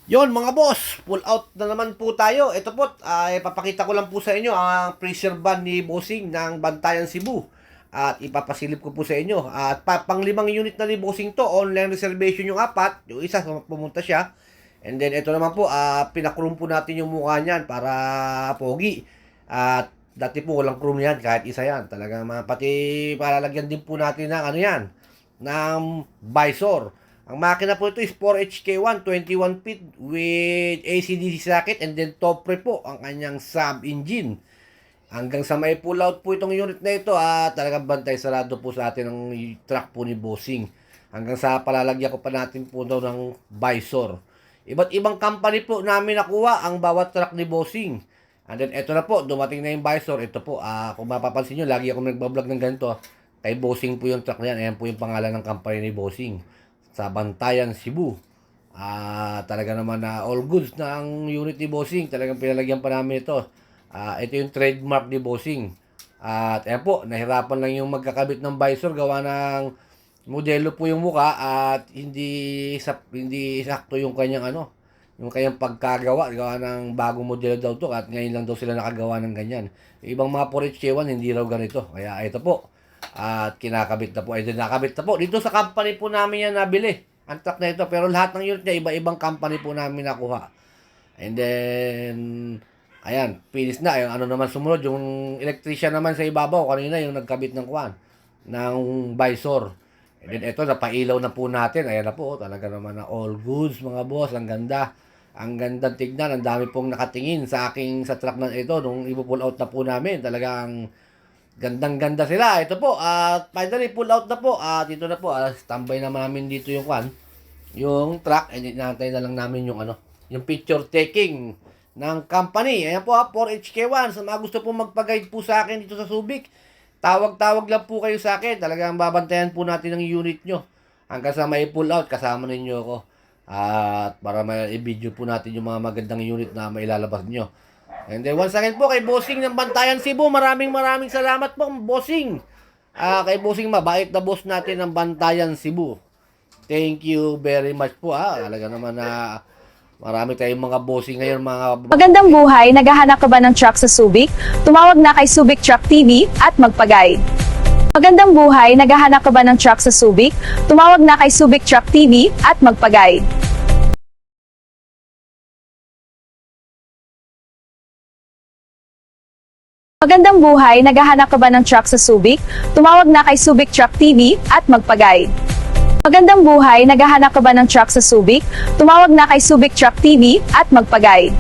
Yon mga boss, pull out na naman po tayo. Ito po, ipapakita ko lang po sa inyo ang freezer ban ni Bossing ng Bantayan Cebu. At ipapasilip ko po sa inyo. At pang 5 unit na ni Bossing to, online reservation yung apat. Yung isa, pumunta siya. And then ito naman po, pinakroom po natin yung mukha niyan para pogi. At dati po walang chrome yan, kahit isa yan. Talaga pati palalagyan din po natin ng ano yan, ng visor. Ang makina po ito is 4HK1, 21 feet with AC/DC socket and then top pre po ang kanyang sub-engine. Hanggang sa may pull out po itong unit na ito, talagang bantay sarado po sa atin ang truck po ni Bossing. Hanggang sa palalagyan ko pa natin po daw ng visor. Iba't ibang company po namin nakuha ang bawat truck ni Bossing. And then ito na po, dumating na yung visor. Ito po, kung mapapansin nyo, lagi ako nagbablog ng ganito. Kay Bossing po yung truck na yan. Ayan po yung pangalan ng company ni Bossing. Sa Bantayan, Cebu. Talaga naman na all goods na ang unit ni Bossing. Talagang pinalagyan pa namin ito. Ito yung trademark ni Bossing. At ayan po, nahirapan lang yung magkakabit ng visor. Gawa ng modelo po yung muka at hindi sakto yung kanyang yung kanyang pagkagawa. Gawa ng bagong modelo daw to at ngayon lang daw sila nakagawa ng ganyan. Yung ibang mga 4HK1 hindi raw ganito. Kaya ito po. At kinakabit na po. Ay, nakabit na po. Dito sa company po namin yan nabili. Ang truck na ito. Pero lahat ng unit niya, iba-ibang company po namin nakuha. And then, ayan, finish na. Yung ano naman sumunod, yung electrician naman sa ibabaw. Kanina yung nagkabit ng kuwan, ng visor. And then, ito, napailaw na po natin. Ayan na po. Talaga naman na all goods, mga boss. Ang ganda. Ang gandang tignan. Ang dami pong nakatingin sa truck na ito. Nung ipo-pull out na po namin. Talagang gandang-ganda sila. Ito po, finally pull out na po. Dito na po, standby naman namin dito yung truck. And inantay na lang namin yung picture taking ng company. Ayan po 4HK1. Sa mga gusto po magpa-guide po sa akin dito sa Subic, tawag-tawag lang po kayo sa akin. Talagang babantayan po natin ang unit nyo. Hanggang sa may pull out, kasama ninyo ako. At para i-video po natin yung mga magandang unit na mailalabas nyo. And then once again po kay Bossing ng Bantayan Cebu, maraming salamat po Bossing. Kay Bossing, mabait na boss natin ng Bantayan Cebu. Thank you very much po. Talaga naman na marami tayong mga Bossing ngayon, mga Magandang buhay, naghahanap ka ba ng truck sa Subic? Tumawag na kay Subic Truck TV at magpa-guide. Magandang buhay, naghahanap ka ba ng truck sa Subic? Tumawag na kay Subic Truck TV at magpa-guide. Magandang buhay, naghahanap ka ba ng truck sa Subic? Tumawag na kay Subic Truck TV at magpa-guide. Magandang buhay, naghahanap ka ba ng truck sa Subic? Tumawag na kay Subic Truck TV at magpa-guide.